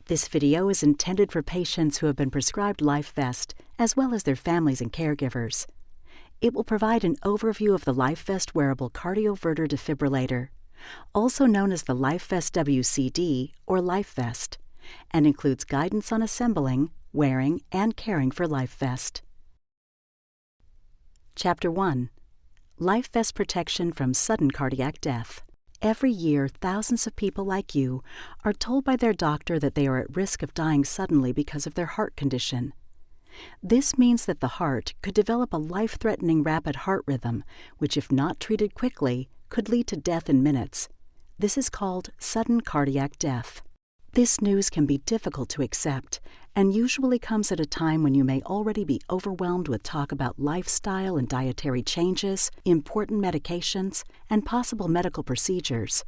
This video is intended for patients who have been prescribed LifeVest, as well as their families and caregivers. It will provide an overview of the LifeVest wearable cardioverter defibrillator, also known as the LifeVest WCD or LifeVest, and includes guidance on assembling, wearing, and caring for LifeVest. Chapter 1. LifeVest Protection from Sudden Cardiac Death. Every year, thousands of people like you are told by their doctor that they are at risk of dying suddenly because of their heart condition. This means that the heart could develop a life-threatening rapid heart rhythm, which, if not treated quickly, could lead to death in minutes. This is called sudden cardiac death. This news can be difficult to accept and usually comes at a time when you may already be overwhelmed with talk about lifestyle and dietary changes, important medications, and possible medical procedures.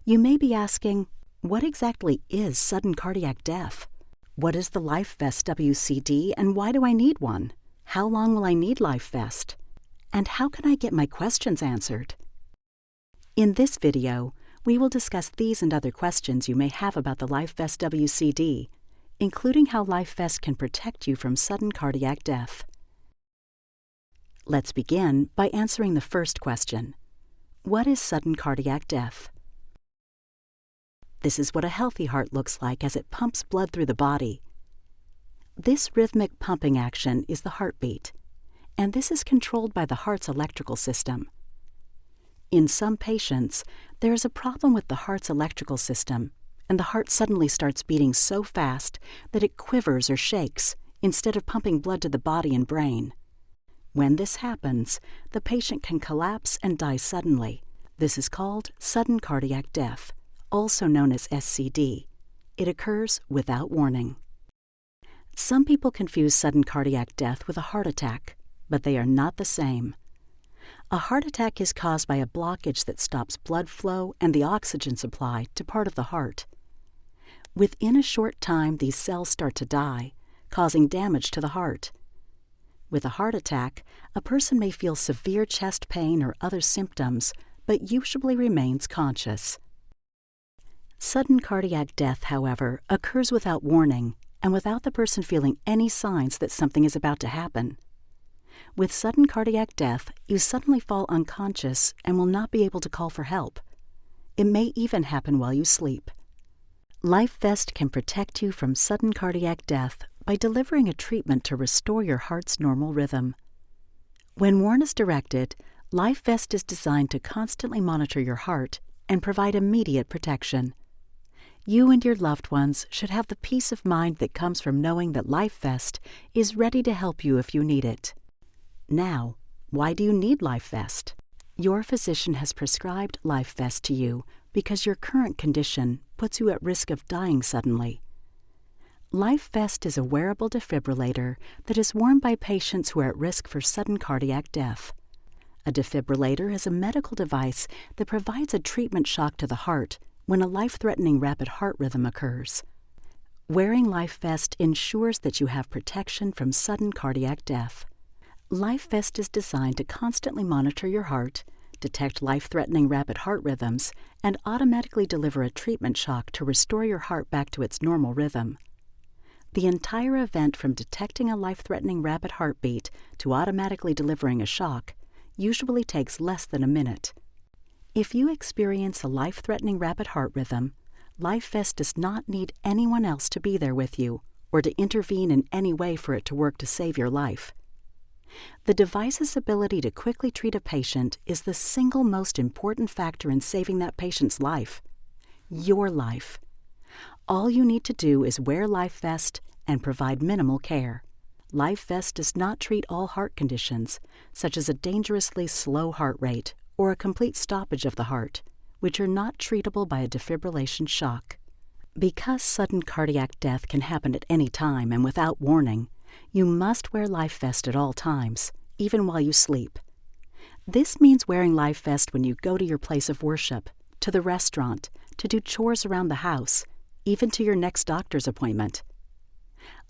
You may be asking, what exactly is sudden cardiac death? What is the LifeVest WCD and why do I need one? How long will I need LifeVest? And how can I get my questions answered? In this video, we will discuss these and other questions you may have about the LifeVest WCD, including how LifeVest can protect you from sudden cardiac death. Let's begin by answering the first question. What is sudden cardiac death? This is what a healthy heart looks like as it pumps blood through the body. This rhythmic pumping action is the heartbeat, and this is controlled by the heart's electrical system. In some patients, there is a problem with the heart's electrical system, and the heart suddenly starts beating so fast that it quivers or shakes instead of pumping blood to the body and brain. When this happens, the patient can collapse and die suddenly. This is called sudden cardiac death, also known as SCD. It occurs without warning. Some people confuse sudden cardiac death with a heart attack, but they are not the same. A heart attack is caused by a blockage that stops blood flow and the oxygen supply to part of the heart. Within a short time, these cells start to die, causing damage to the heart. With a heart attack, a person may feel severe chest pain or other symptoms, but usually remains conscious. Sudden cardiac death, however, occurs without warning and without the person feeling any signs that something is about to happen. With sudden cardiac death, you suddenly fall unconscious and will not be able to call for help. It may even happen while you sleep. LifeVest can protect you from sudden cardiac death by delivering a treatment to restore your heart's normal rhythm. When worn as directed, LifeVest is designed to constantly monitor your heart and provide immediate protection. You and your loved ones should have the peace of mind that comes from knowing that LifeVest is ready to help you if you need it. Now, why do you need LifeVest? Your physician has prescribed LifeVest to you because your current condition puts you at risk of dying suddenly. LifeVest is a wearable defibrillator that is worn by patients who are at risk for sudden cardiac death. A defibrillator is a medical device that provides a treatment shock to the heart when a life-threatening rapid heart rhythm occurs. Wearing LifeVest ensures that you have protection from sudden cardiac death. LifeVest is designed to constantly monitor your heart, detect life-threatening rapid heart rhythms, and automatically deliver a treatment shock to restore your heart back to its normal rhythm. The entire event from detecting a life-threatening rapid heartbeat to automatically delivering a shock usually takes less than a minute. If you experience a life-threatening rapid heart rhythm, LifeVest does not need anyone else to be there with you or to intervene in any way for it to work to save your life. The device's ability to quickly treat a patient is the single most important factor in saving that patient's life. Your life. All you need to do is wear LifeVest and provide minimal care. LifeVest does not treat all heart conditions, such as a dangerously slow heart rate or a complete stoppage of the heart, which are not treatable by a defibrillation shock. Because sudden cardiac death can happen at any time and without warning, you must wear LifeVest at all times, even while you sleep. This means wearing LifeVest when you go to your place of worship, to the restaurant, to do chores around the house, even to your next doctor's appointment.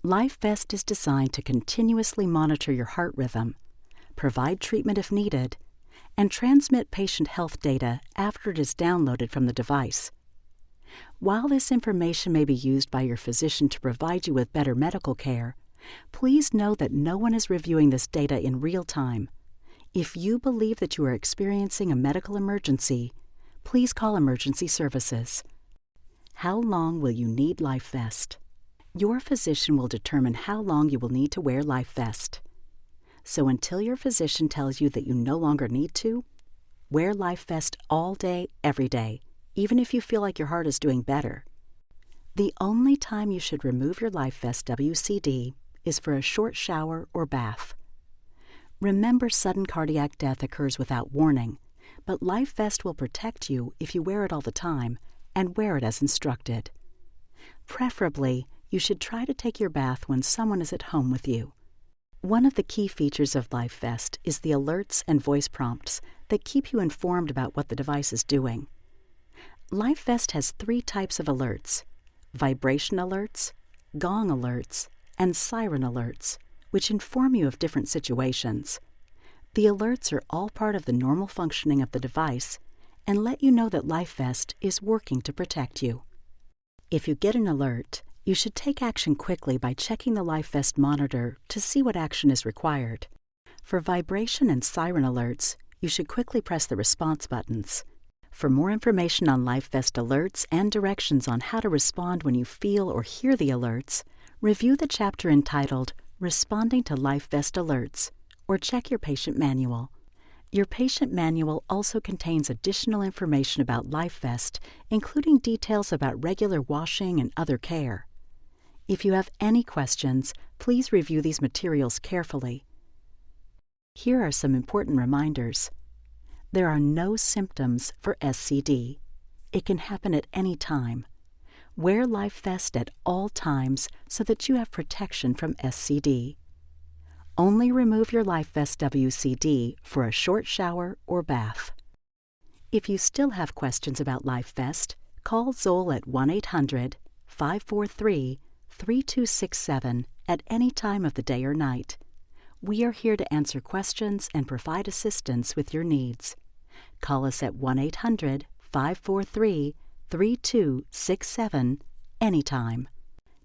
LifeVest is designed to continuously monitor your heart rhythm, provide treatment if needed, and transmit patient health data after it is downloaded from the device. While this information may be used by your physician to provide you with better medical care, please know that no one is reviewing this data in real time. If you believe that you are experiencing a medical emergency, please call emergency services. How long will you need LifeVest? Your physician will determine how long you will need to wear LifeVest. So until your physician tells you that you no longer need to, wear LifeVest all day, every day, even if you feel like your heart is doing better. The only time you should remove your LifeVest WCD is for a short shower or bath. Remember, sudden cardiac death occurs without warning, but LifeVest will protect you if you wear it all the time and wear it as instructed. Preferably, you should try to take your bath when someone is at home with you. One of the key features of LifeVest is the alerts and voice prompts that keep you informed about what the device is doing. LifeVest has 3 types of alerts: vibration alerts, gong alerts, and siren alerts, which inform you of different situations. The alerts are all part of the normal functioning of the device and let you know that LifeVest is working to protect you. If you get an alert, you should take action quickly by checking the LifeVest monitor to see what action is required. For vibration and siren alerts, you should quickly press the response buttons. For more information on LifeVest alerts and directions on how to respond when you feel or hear the alerts, review the chapter entitled Responding to LifeVest Alerts, or check your patient manual. Your patient manual also contains additional information about LifeVest, including details about regular washing and other care. If you have any questions, please review these materials carefully. Here are some important reminders. There are no symptoms for SCD. It can happen at any time. Wear LifeVest at all times so that you have protection from SCD. Only remove your LifeVest WCD for a short shower or bath. If you still have questions about LifeVest, call ZOLL at 1-800-543-3267 at any time of the day or night. We are here to answer questions and provide assistance with your needs. Call us at 1-800-543-3267 anytime.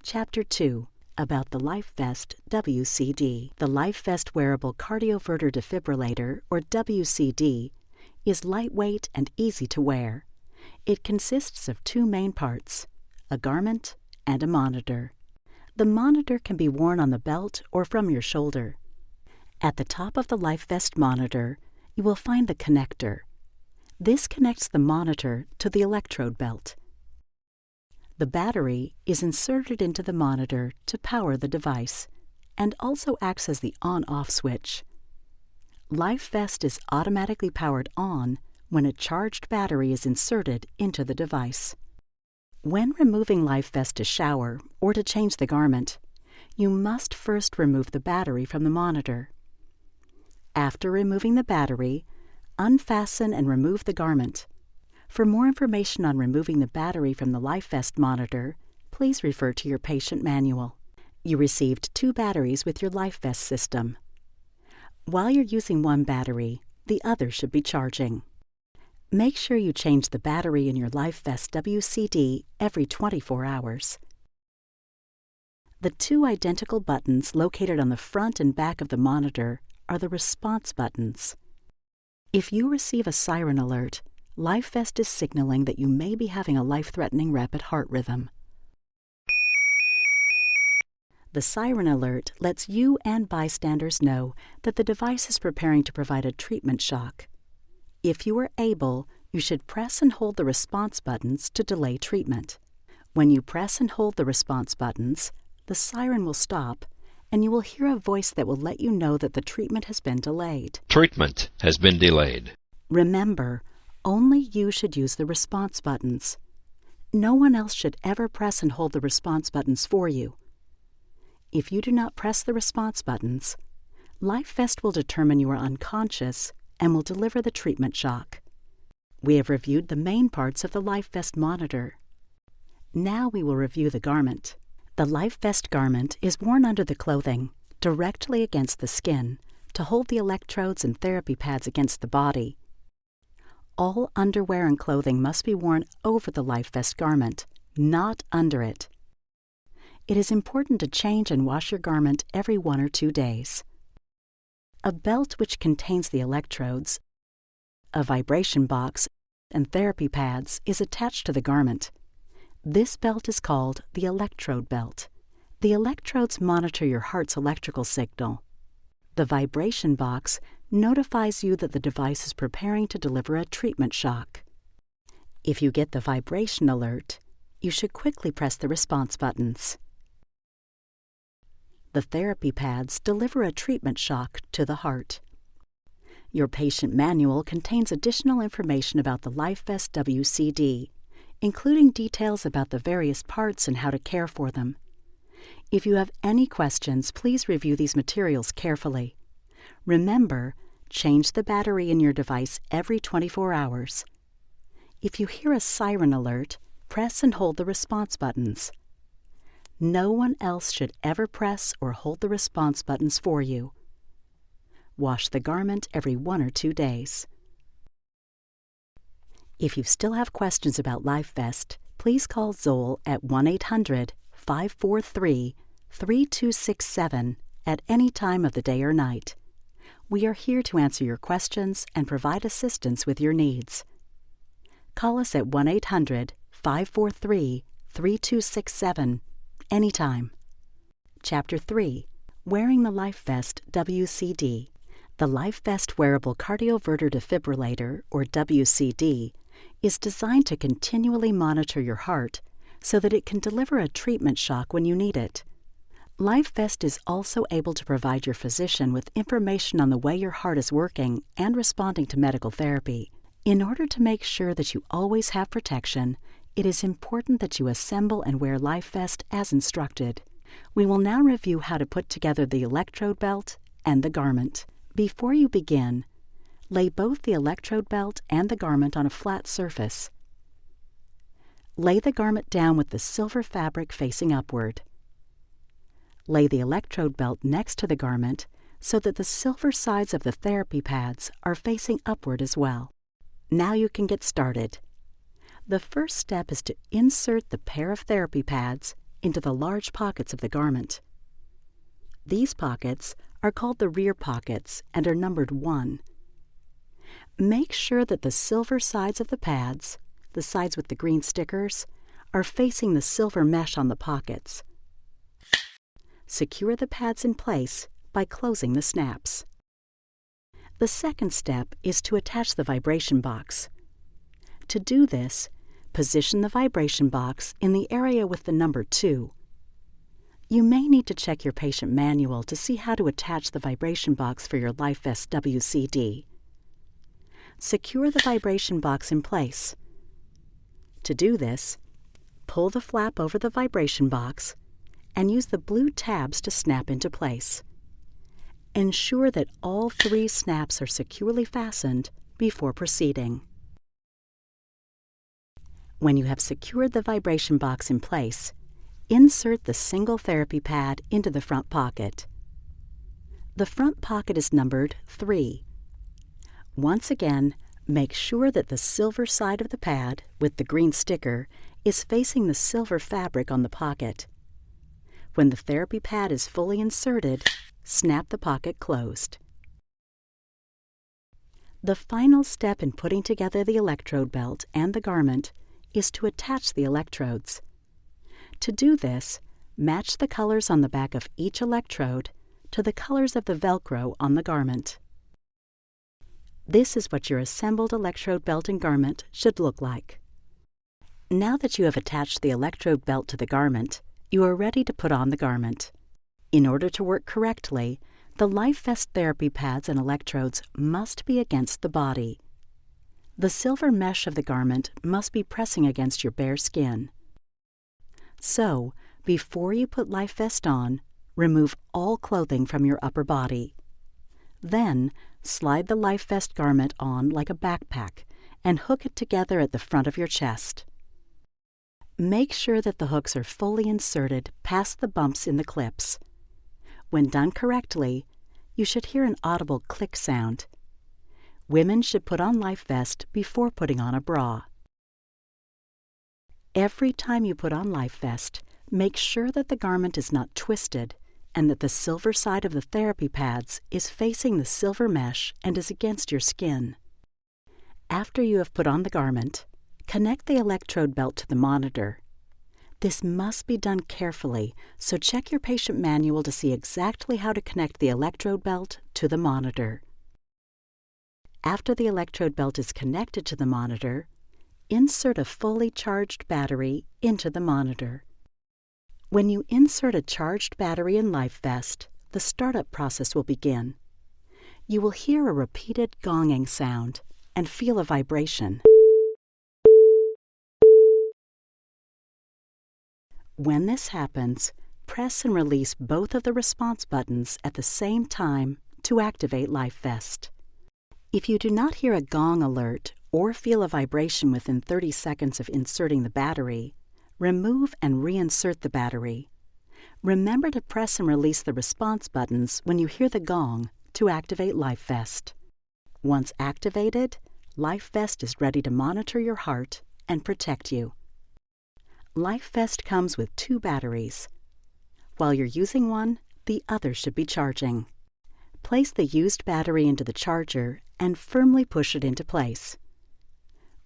Chapter 2. About the LifeVest WCD. The LifeVest Wearable Cardioverter Defibrillator, or WCD, is lightweight and easy to wear. It consists of 2 main parts, a garment and a monitor. The monitor can be worn on the belt or from your shoulder. At the top of the LifeVest monitor, you will find the connector. This connects the monitor to the electrode belt. The battery is inserted into the monitor to power the device and also acts as the on-off switch. LifeVest is automatically powered on when a charged battery is inserted into the device. When removing LifeVest to shower or to change the garment, you must first remove the battery from the monitor. After removing the battery, unfasten and remove the garment. For more information on removing the battery from the LifeVest monitor, please refer to your patient manual. You received 2 batteries with your LifeVest system. While you're using one battery, the other should be charging. Make sure you change the battery in your LifeVest WCD every 24 hours. The 2 identical buttons located on the front and back of the monitor are the response buttons. If you receive a siren alert, LifeVest is signaling that you may be having a life-threatening rapid heart rhythm. The siren alert lets you and bystanders know that the device is preparing to provide a treatment shock. If you are able, you should press and hold the response buttons to delay treatment. When you press and hold the response buttons, the siren will stop, and you will hear a voice that will let you know that the treatment has been delayed. Treatment has been delayed. Remember, only you should use the response buttons. No one else should ever press and hold the response buttons for you. If you do not press the response buttons, LifeVest will determine you are unconscious and will deliver the treatment shock. We have reviewed the main parts of the LifeVest monitor. Now we will review the garment. The LifeVest garment is worn under the clothing, directly against the skin, to hold the electrodes and therapy pads against the body. All underwear and clothing must be worn over the life vest garment, not under it. It is important to change and wash your garment every 1 or 2 days. A belt which contains the electrodes, a vibration box, and therapy pads is attached to the garment. This belt is called the electrode belt. The electrodes monitor your heart's electrical signal. The vibration box notifies you that the device is preparing to deliver a treatment shock. If you get the vibration alert, you should quickly press the response buttons. The therapy pads deliver a treatment shock to the heart. Your patient manual contains additional information about the LifeVest WCD, including details about the various parts and how to care for them. If you have any questions, please review these materials carefully. Remember, change the battery in your device every 24 hours. If you hear a siren alert, press and hold the response buttons. No one else should ever press or hold the response buttons for you. Wash the garment every 1 or 2 days. If you still have questions about LifeVest, please call ZOLL at 1-800-543-3267 at any time of the day or night. We are here to answer your questions and provide assistance with your needs. Call us at 1-800-543-3267 anytime. Chapter 3. Wearing the LifeVest WCD. The LifeVest Wearable Cardioverter Defibrillator, or WCD, is designed to continually monitor your heart so that it can deliver a treatment shock when you need it. LifeVest is also able to provide your physician with information on the way your heart is working and responding to medical therapy. In order to make sure that you always have protection, it is important that you assemble and wear LifeVest as instructed. We will now review how to put together the electrode belt and the garment. Before you begin, lay both the electrode belt and the garment on a flat surface. Lay the garment down with the silver fabric facing upward. Lay the electrode belt next to the garment so that the silver sides of the therapy pads are facing upward as well. Now you can get started. The first step is to insert the pair of therapy pads into the large pockets of the garment. These pockets are called the rear pockets and are numbered 1. Make sure that the silver sides of the pads, the sides with the green stickers, are facing the silver mesh on the pockets. Secure the pads in place by closing the snaps. The second step is to attach the vibration box. To do this, position the vibration box in the area with the number 2. You may need to check your patient manual to see how to attach the vibration box for your LifeVest WCD. Secure the vibration box in place. To do this, pull the flap over the vibration box and use the blue tabs to snap into place. Ensure that all 3 snaps are securely fastened before proceeding. When you have secured the vibration box in place, insert the single therapy pad into the front pocket. The front pocket is numbered 3. Once again, make sure that the silver side of the pad with the green sticker is facing the silver fabric on the pocket. When the therapy pad is fully inserted, snap the pocket closed. The final step in putting together the electrode belt and the garment is to attach the electrodes. To do this, match the colors on the back of each electrode to the colors of the Velcro on the garment. This is what your assembled electrode belt and garment should look like. Now that you have attached the electrode belt to the garment, you are ready to put on the garment. In order to work correctly, the LifeVest therapy pads and electrodes must be against the body. The silver mesh of the garment must be pressing against your bare skin. So, before you put LifeVest on, remove all clothing from your upper body. Then, slide the LifeVest garment on like a backpack and hook it together at the front of your chest. Make sure that the hooks are fully inserted past the bumps in the clips. When done correctly, you should hear an audible click sound. Women should put on LifeVest before putting on a bra. Every time you put on LifeVest, make sure that the garment is not twisted and that the silver side of the therapy pads is facing the silver mesh and is against your skin. After you have put on the garment, connect the electrode belt to the monitor. This must be done carefully, so check your patient manual to see exactly how to connect the electrode belt to the monitor. After the electrode belt is connected to the monitor, insert a fully charged battery into the monitor. When you insert a charged battery in LifeVest, the startup process will begin. You will hear a repeated gonging sound and feel a vibration. When this happens, press and release both of the response buttons at the same time to activate LifeVest. If you do not hear a gong alert or feel a vibration within 30 seconds of inserting the battery, remove and reinsert the battery. Remember to press and release the response buttons when you hear the gong to activate LifeVest. Once activated, LifeVest is ready to monitor your heart and protect you. LifeVest comes with 2 batteries. While you're using one, the other should be charging. Place the used battery into the charger and firmly push it into place.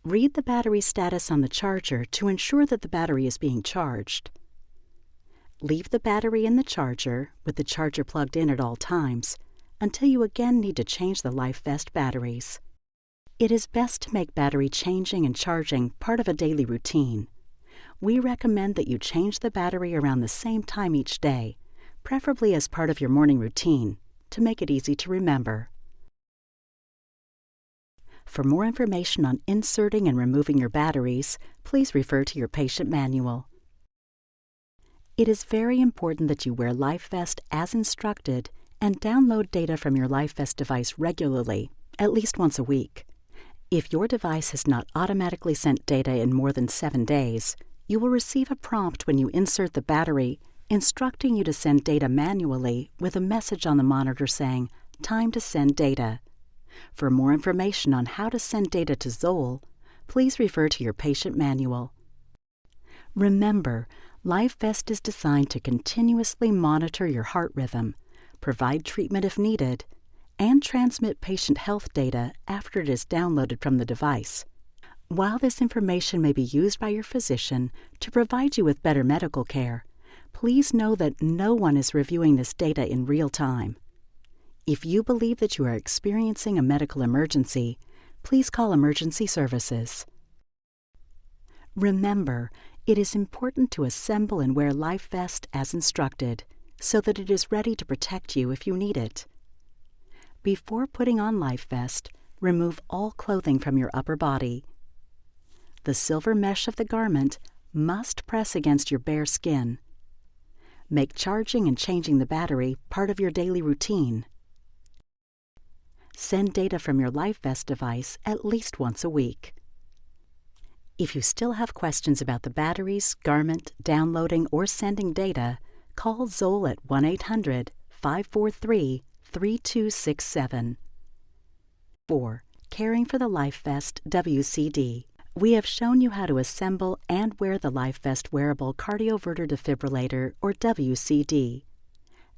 Read the battery status on the charger to ensure that the battery is being charged. Leave the battery in the charger with the charger plugged in at all times until you again need to change the LifeVest batteries. It is best to make battery changing and charging part of a daily routine. We recommend that you change the battery around the same time each day, preferably as part of your morning routine, to make it easy to remember. For more information on inserting and removing your batteries, please refer to your patient manual. It is very important that you wear LifeVest as instructed and download data from your LifeVest device regularly, at least once a week. If your device has not automatically sent data in more than 7 days, you will receive a prompt when you insert the battery instructing you to send data manually with a message on the monitor saying, "Time to send data." For more information on how to send data to ZOLL, please refer to your patient manual. Remember, LifeVest is designed to continuously monitor your heart rhythm, provide treatment if needed, and transmit patient health data after it is downloaded from the device. While this information may be used by your physician to provide you with better medical care, please know that no one is reviewing this data in real time. If you believe that you are experiencing a medical emergency, please call emergency services. Remember, it is important to assemble and wear LifeVest as instructed so that it is ready to protect you if you need it. Before putting on LifeVest, remove all clothing from your upper body. The silver mesh of the garment must press against your bare skin. Make charging and changing the battery part of your daily routine. Send data from your LifeVest device at least once a week. If you still have questions about the batteries, garment, downloading, or sending data, call ZOLL at 1-800-543-3267. 4. Caring for the LifeVest WCD. We have shown you how to assemble and wear the LifeVest wearable cardioverter defibrillator, or WCD.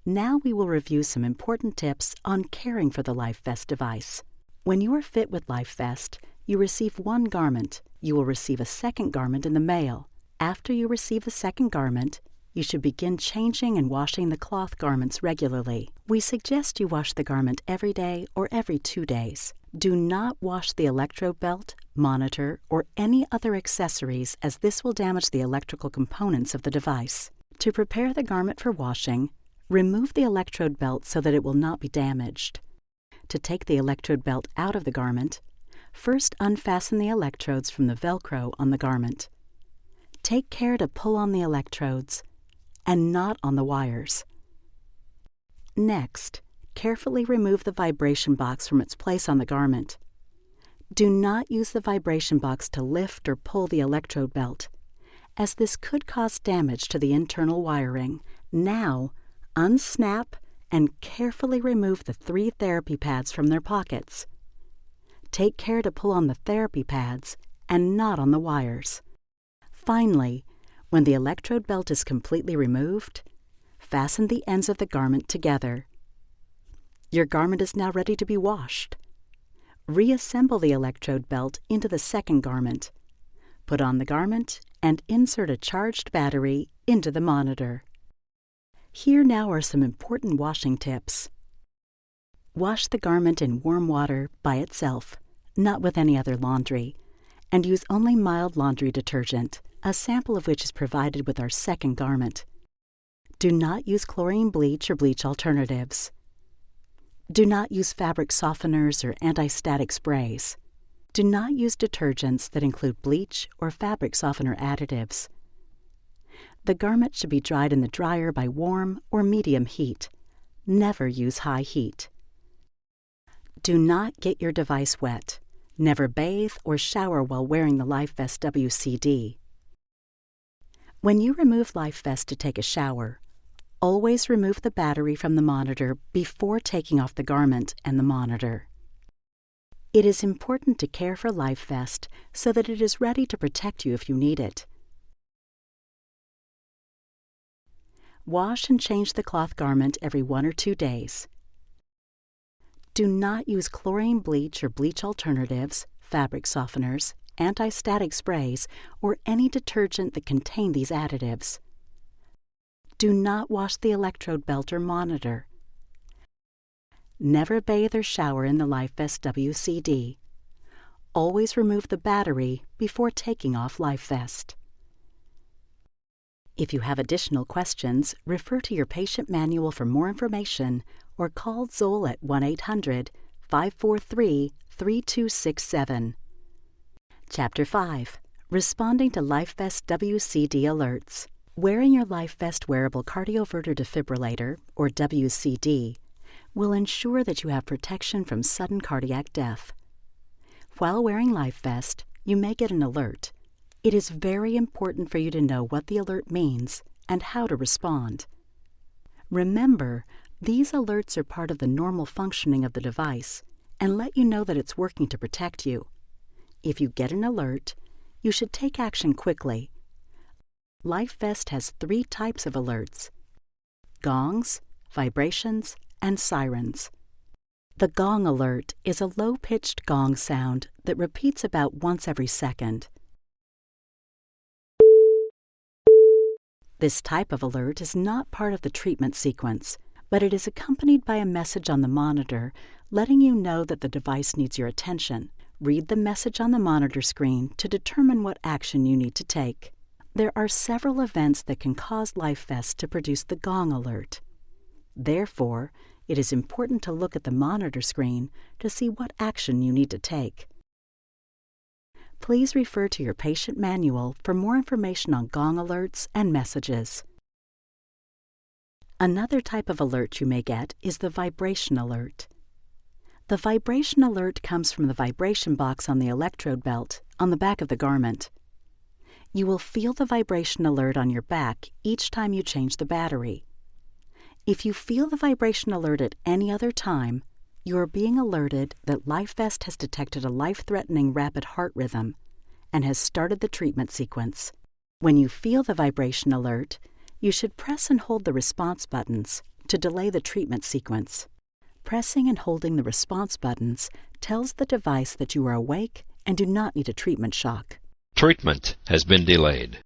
Now we will review some important tips on caring for the LifeVest device. When you are fit with LifeVest, you receive one garment. You will receive a second garment in the mail. After you receive the second garment, you should begin changing and washing the cloth garments regularly. We suggest you wash the garment every day or every 2 days. Do not wash the electrode belt, monitor, or any other accessories, as this will damage the electrical components of the device. To prepare the garment for washing, remove the electrode belt so that it will not be damaged. To take the electrode belt out of the garment, first unfasten the electrodes from the Velcro on the garment. Take care to pull on the electrodes and not on the wires. Next, carefully remove the vibration box from its place on the garment. Do not use the vibration box to lift or pull the electrode belt, as this could cause damage to the internal wiring. Now, unsnap and carefully remove the 3 therapy pads from their pockets. Take care to pull on the therapy pads and not on the wires. Finally, when the electrode belt is completely removed, fasten the ends of the garment together. Your garment is now ready to be washed. Reassemble the electrode belt into the second garment. Put on the garment and insert a charged battery into the monitor. Here now are some important washing tips. Wash the garment in warm water by itself, not with any other laundry, and use only mild laundry detergent, a sample of which is provided with our second garment. Do not use chlorine bleach or bleach alternatives. Do not use fabric softeners or anti-static sprays. Do not use detergents that include bleach or fabric softener additives. The garment should be dried in the dryer by warm or medium heat. Never use high heat. Do not get your device wet. Never bathe or shower while wearing the LifeVest WCD. When you remove LifeVest to take a shower, always remove the battery from the monitor before taking off the garment and the monitor. It is important to care for LifeVest so that it is ready to protect you if you need it. Wash and change the cloth garment every 1 or 2 days. Do not use chlorine bleach or bleach alternatives, fabric softeners, anti-static sprays, or any detergent that contain these additives. Do not wash the electrode belt or monitor. Never bathe or shower in the LifeVest WCD. Always remove the battery before taking off LifeVest. If you have additional questions, refer to your patient manual for more information or call ZOLL at 1-800-543-3267. Chapter 5. Responding to LifeVest WCD Alerts. Wearing your LifeVest wearable cardioverter defibrillator, or WCD, will ensure that you have protection from sudden cardiac death. While wearing LifeVest, you may get an alert. It is very important for you to know what the alert means and how to respond. Remember, these alerts are part of the normal functioning of the device and let you know that it's working to protect you. If you get an alert, you should take action quickly. LifeVest has 3 types of alerts: gongs, vibrations, and sirens. The gong alert is a low-pitched gong sound that repeats about once every second. This type of alert is not part of the treatment sequence, but it is accompanied by a message on the monitor letting you know that the device needs your attention. Read the message on the monitor screen to determine what action you need to take. There are several events that can cause LifeVest to produce the gong alert. Therefore, it is important to look at the monitor screen to see what action you need to take. Please refer to your patient manual for more information on gong alerts and messages. Another type of alert you may get is the vibration alert. The vibration alert comes from the vibration box on the electrode belt on the back of the garment. You will feel the vibration alert on your back each time you change the battery. If you feel the vibration alert at any other time, you are being alerted that LifeVest has detected a life-threatening rapid heart rhythm and has started the treatment sequence. When you feel the vibration alert, you should press and hold the response buttons to delay the treatment sequence. Pressing and holding the response buttons tells the device that you are awake and do not need a treatment shock. Treatment has been delayed.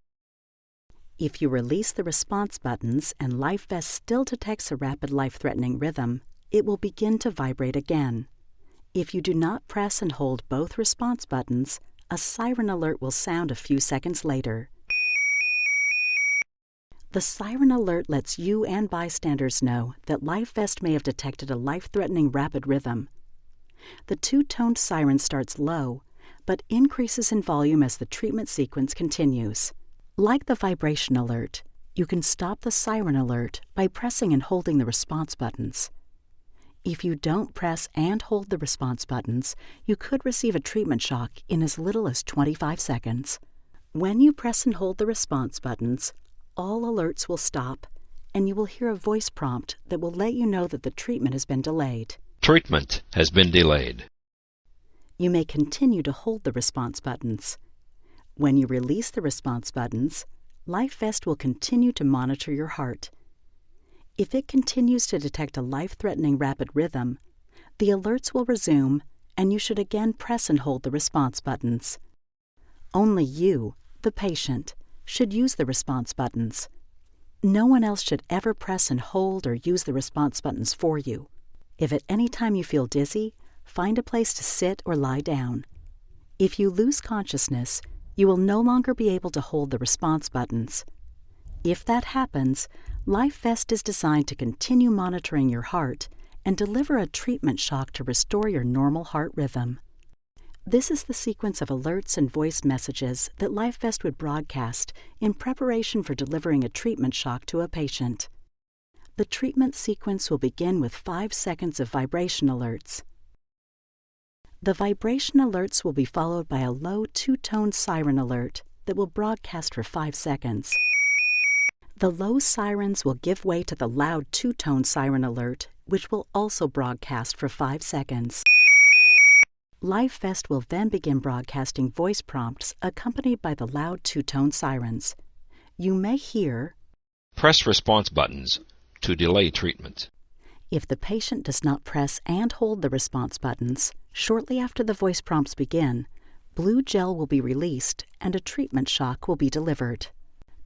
If you release the response buttons and LifeVest still detects a rapid life-threatening rhythm, it will begin to vibrate again. If you do not press and hold both response buttons, a siren alert will sound a few seconds later. The siren alert lets you and bystanders know that LifeVest may have detected a life-threatening rapid rhythm. The two-toned siren starts low, but increases in volume as the treatment sequence continues. Like the vibration alert, you can stop the siren alert by pressing and holding the response buttons. If you don't press and hold the response buttons, you could receive a treatment shock in as little as 25 seconds. When you press and hold the response buttons, all alerts will stop, and you will hear a voice prompt that will let you know that the treatment has been delayed. Treatment has been delayed. You may continue to hold the response buttons. When you release the response buttons, LifeVest will continue to monitor your heart. If it continues to detect a life-threatening rapid rhythm, the alerts will resume and you should again press and hold the response buttons. Only you, the patient, should use the response buttons. No one else should ever press and hold or use the response buttons for you. If at any time you feel dizzy, find a place to sit or lie down. If you lose consciousness, you will no longer be able to hold the response buttons. If that happens, LifeVest is designed to continue monitoring your heart and deliver a treatment shock to restore your normal heart rhythm. This is the sequence of alerts and voice messages that LifeVest would broadcast in preparation for delivering a treatment shock to a patient. The treatment sequence will begin with 5 seconds of vibration alerts. The vibration alerts will be followed by a low 2-tone siren alert that will broadcast for 5 seconds. The low sirens will give way to the loud 2-tone siren alert, which will also broadcast for 5 seconds. LifeVest will then begin broadcasting voice prompts accompanied by the loud 2-tone sirens. You may hear, Press response buttons to delay treatment. If the patient does not press and hold the response buttons, shortly after the voice prompts begin, blue gel will be released and a treatment shock will be delivered.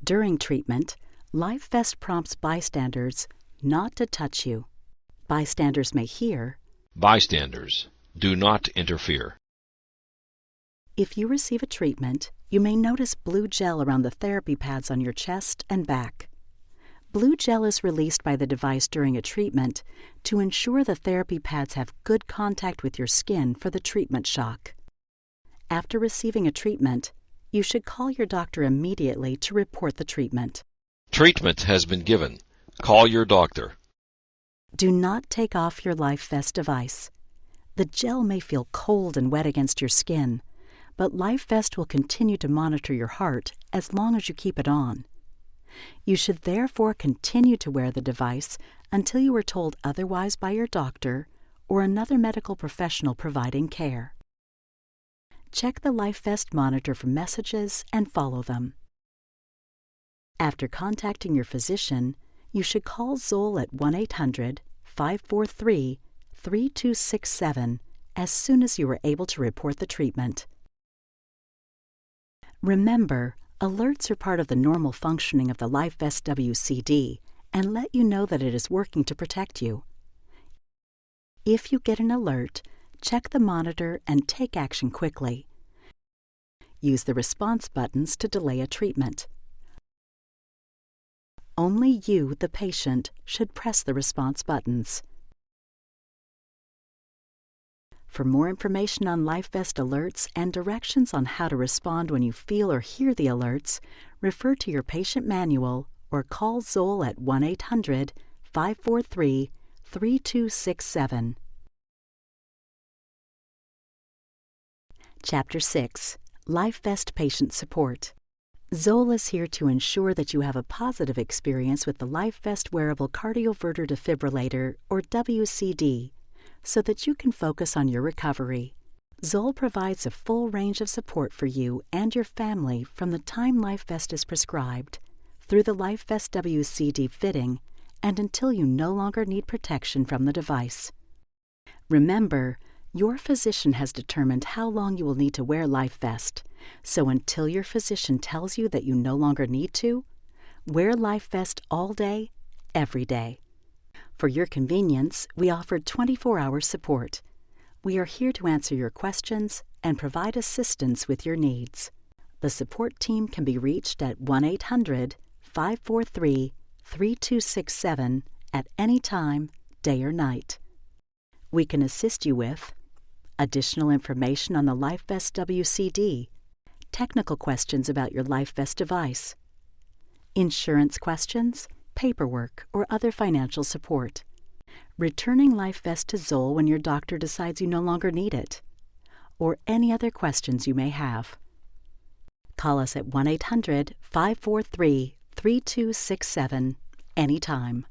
During treatment, LifeVest prompts bystanders not to touch you. Bystanders may hear, Bystanders, do not interfere. If you receive a treatment, you may notice blue gel around the therapy pads on your chest and back. Blue gel is released by the device during a treatment to ensure the therapy pads have good contact with your skin for the treatment shock. After receiving a treatment, you should call your doctor immediately to report the treatment. Treatment has been given. Call your doctor. Do not take off your LifeVest device. The gel may feel cold and wet against your skin, but LifeVest will continue to monitor your heart as long as you keep it on. You should therefore continue to wear the device until you are told otherwise by your doctor or another medical professional providing care. Check the LifeVest monitor for messages and follow them. After contacting your physician, you should call ZOLL at 1-800-543-3267 as soon as you are able to report the treatment. Remember, alerts are part of the normal functioning of the LifeVest WCD and let you know that it is working to protect you. If you get an alert, check the monitor and take action quickly. Use the response buttons to delay a treatment. Only you, the patient, should press the response buttons. For more information on LifeVest alerts and directions on how to respond when you feel or hear the alerts, refer to your patient manual or call ZOLL at 1-800-543-3267. Chapter 6. LifeVest Patient Support. ZOLL is here to ensure that you have a positive experience with the LifeVest Wearable Cardioverter Defibrillator, or WCD, so that you can focus on your recovery. ZOLL provides a full range of support for you and your family from the time LifeVest is prescribed, through the LifeVest WCD fitting, and until you no longer need protection from the device. Remember, your physician has determined how long you will need to wear LifeVest, so until your physician tells you that you no longer need to, wear LifeVest all day, every day. For your convenience, we offer 24-hour support. We are here to answer your questions and provide assistance with your needs. The support team can be reached at 1-800-543-3267 at any time, day or night. We can assist you with additional information on the LifeVest WCD, technical questions about your LifeVest device, insurance questions, paperwork, or other financial support, returning LifeVest to ZOLL when your doctor decides you no longer need it, or any other questions you may have. Call us at 1-800-543-3267 anytime.